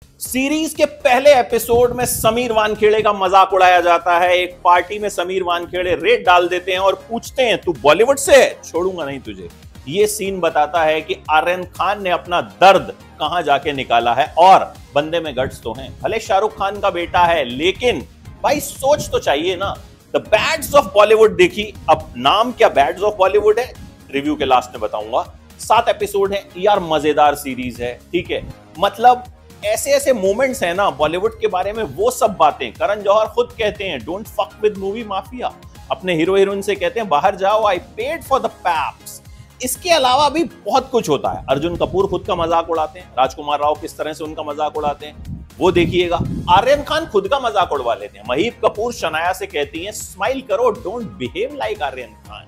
Series के पहले episode में समीर वानखेड़े का मजाक उड़ाया जाता है। एक पार्टी में समीर वानखेड़े रेड डाल देते हैं और पूछते हैं तू बॉलीवुड से है? छोड़ूंगा नहीं तुझे। ये सीन बताता है कि आर्यन खान ने अपना दर्द कहां जाके निकाला है और बंदे में गट्स तो हैं। भले शाहरुख खान का बेटा है लेकिन भाई सोच तो चाहिए ना। द बैड्स ऑफ बॉलीवुड देखी। अब नाम क्या बैड्स ऑफ बॉलीवुड है, रिव्यू के लास्ट में बताऊंगा। 7 एपिसोड है यार, मजेदार सीरीज है। ठीक है, मतलब ऐसे ऐसे मोमेंट्स हैं ना बॉलीवुड के बारे में, वो सब बातें करण जौहर खुद कहते हैं, don't fuck with movie mafia. अपने हीरो हीरोइन से कहते हैं बाहर जाओ, I paid for the paps. इसके अलावा भी बहुत कुछ होता है। अर्जुन कपूर खुद का मजाक उड़ाते हैं, राजकुमार राव किस तरह से उनका मजाक उड़ाते हैं वो देखिएगा। आर्यन खान खुद का मजाक उड़वा लेते हैं। महीप कपूर शनाया से कहती हैं स्माइल करो, don't behave like Aryan Khan.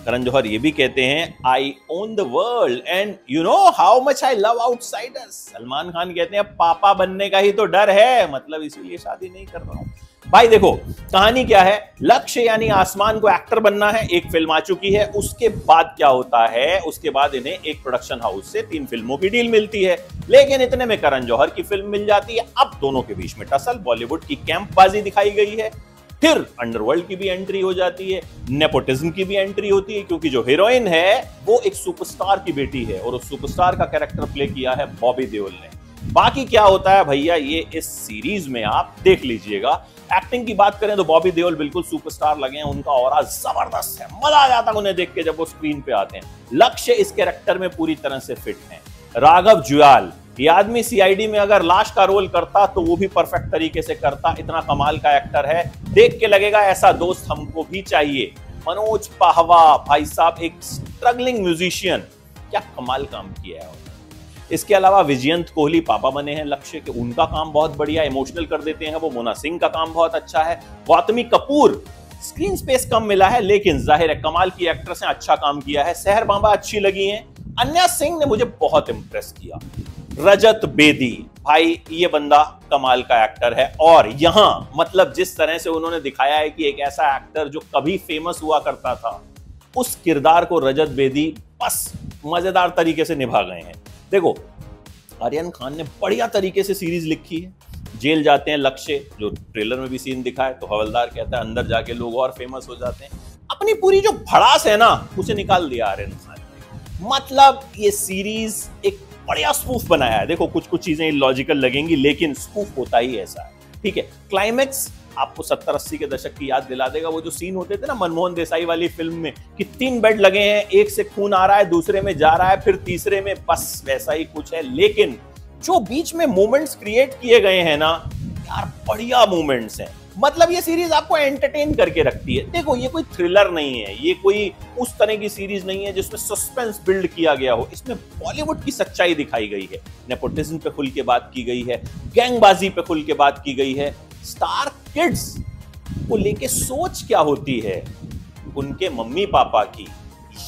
Karan Johar ये भी कहते हैं I own the world and you know how much I love outsiders. Salman Khan कहते हैं पापा बनने का ही तो डर है, मतलब इसीलिए शादी नहीं कर रहा हूं। भाई देखो कहानी क्या है, लक्ष्य यानी आसमान को एक्टर बनना है। एक फिल्म आ चुकी है, उसके बाद क्या होता है, उसके बाद इन्हें एक प्रोडक्शन हाउस से 3 फिल्मों की डील मिलती है। लेकिन इतने में करण जौहर की फिल्म मिल जाती है। अब दोनों के बीच में टसल, बॉलीवुड की कैंपबाजी दिखाई गई है। फिर अंडरवर्ल्ड की भी एंट्री हो जाती है, नेपोटिज्म की भी एंट्री होती है, क्योंकि जो हीरोइन है वो एक सुपरस्टार की बेटी है और उस सुपरस्टार का कैरेक्टर प्ले किया है बॉबी देओल ने। बाकी क्या होता है भैया ये इस सीरीज में आप देख लीजिएगा। एक्टिंग की बात करें तो बॉबी देओल बिल्कुल सुपरस्टार लगे हैं, उनका ऑरा जबरदस्त है, मजा आ जाता है उन्हें देख के जब वो स्क्रीन पे आते हैं। लक्ष्य इस कैरेक्टर में पूरी तरह से फिट हैं। राघव जुयाल, ये आदमी सीआईडी में अगर लाश का रोल करता तो वो भी परफेक्ट तरीके से करता, इतना कमाल का एक्टर है, देख के लगेगा ऐसा दोस्त हमको भी चाहिए। मनोज पाहवा भाई साहब एक स्ट्रगलिंग म्यूजिशियन, क्या कमाल काम किया है। इसके अलावा विजयंत कोहली पापा बने हैं लक्ष्य के, उनका काम बहुत बढ़िया, इमोशनल कर देते हैं वो। मोना सिंह का काम बहुत अच्छा है। गौतमी कपूर स्क्रीन स्पेस कम मिला है लेकिन जाहिर है कमाल की एक्ट्रेस हैं, अच्छा काम किया है। सहर बाबा अच्छी लगी हैं। अन्या सिंह ने मुझे बहुत इंप्रेस किया। रजत बेदी भाई ये बंदा कमाल का एक्टर है और यहां मतलब जिस तरह से उन्होंने दिखाया है कि एक ऐसा एक्टर जो कभी फेमस हुआ करता था, उस किरदार को रजत बेदी बस मजेदार तरीके से निभा गए हैं। देखो आर्यन खान ने बढ़िया तरीके से सीरीज लिखी है। जेल जाते हैं लक्ष्य, जो ट्रेलर में भी सीन दिखा है, तो हवलदार कहता है अंदर जाके लोग और फेमस हो जाते हैं। अपनी पूरी जो भड़ास है ना उसे निकाल दिया आर्यन खान ने। मतलब ये सीरीज एक बढ़िया स्पूफ बनाया है। देखो कुछ कुछ चीजें इलॉजिकल लगेंगी लेकिन स्पूफ होता ही ऐसा है। ठीक है, क्लाइमेक्स आपको 70-80 के दशक की याद दिला देगा। वो जो सीन होते थे ना मनमोहन देसाई वाली फिल्म में कि 3 बेड लगे हैं, एक से खून आ रहा है, दूसरे में जा रहा है, फिर तीसरे में, बस वैसा ही कुछ है। लेकिन जो बीच में मोमेंट्स क्रिएट किए गए हैं ना यार, बढ़िया मोमेंट्स हैं। मतलब ये सीरीज आपको एंटरटेन करके रखती है। देखो ये कोई थ्रिलर नहीं है, ये कोई उस तरह की सीरीज नहीं है जिसमें सस्पेंस बिल्ड किया गया हो। इसमें बॉलीवुड की सच्चाई दिखाई गई है, नेपोटिज्म पे खुल के बात की गई है, गैंगबाजी पे खुल के बात की गई है, स्टार किड्स को लेके सोच क्या होती है उनके मम्मी पापा की,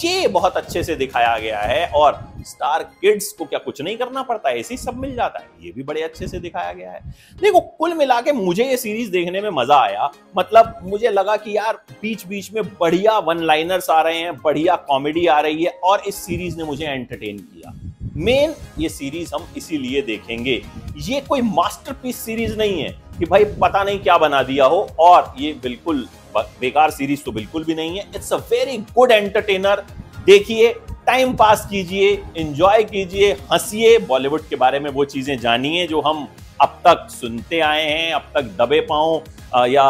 ये बहुत अच्छे से दिखाया गया है। और स्टार किड्स को क्या कुछ नहीं करना पड़ता है, ऐसे सब मिल जाता है, ये भी बड़े अच्छे से दिखाया गया है। देखो कुल मिला के मुझे ये सीरीज देखने में मजा आया। मतलब मुझे लगा कि यार बीच बीच में बढ़िया वन लाइनर्स आ रहे हैं, बढ़िया कॉमेडी आ रही है और इस सीरीज ने मुझे एंटरटेन किया। मेन ये सीरीज हम इसीलिए देखेंगे, ये कोई मास्टरपीस सीरीज नहीं है कि भाई पता नहीं क्या बना दिया हो, और ये बिल्कुल बेकार सीरीज तो बिल्कुल भी नहीं है। It's a very good entertainer. देखिए, टाइम पास कीजिए, एंजॉय कीजिए, हंसिए, बॉलीवुड के बारे में वो चीजें जानिए जो हम अब तक सुनते आए हैं, अब तक दबे पांव या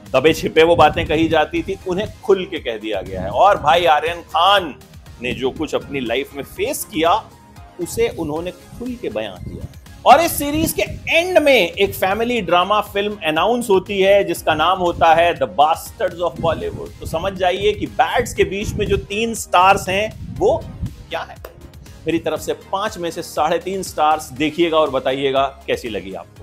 दबे छिपे वो बातें कही जाती थी, उन्हें खुल के कह दिया गया है। और भाई आर्यन खान ने जो कुछ अपनी लाइफ में फेस किया उसे उन्होंने खुल के बयां किया। और इस सीरीज के एंड में एक फैमिली ड्रामा फिल्म अनाउंस होती है जिसका नाम होता है द बास्टर्ड्स ऑफ बॉलीवुड। तो समझ जाइए कि बैड्स के बीच में जो 3 स्टार्स हैं वो क्या है। मेरी तरफ से 5 में से 3.5 स्टार्स। देखिएगा और बताइएगा कैसी लगी आपको।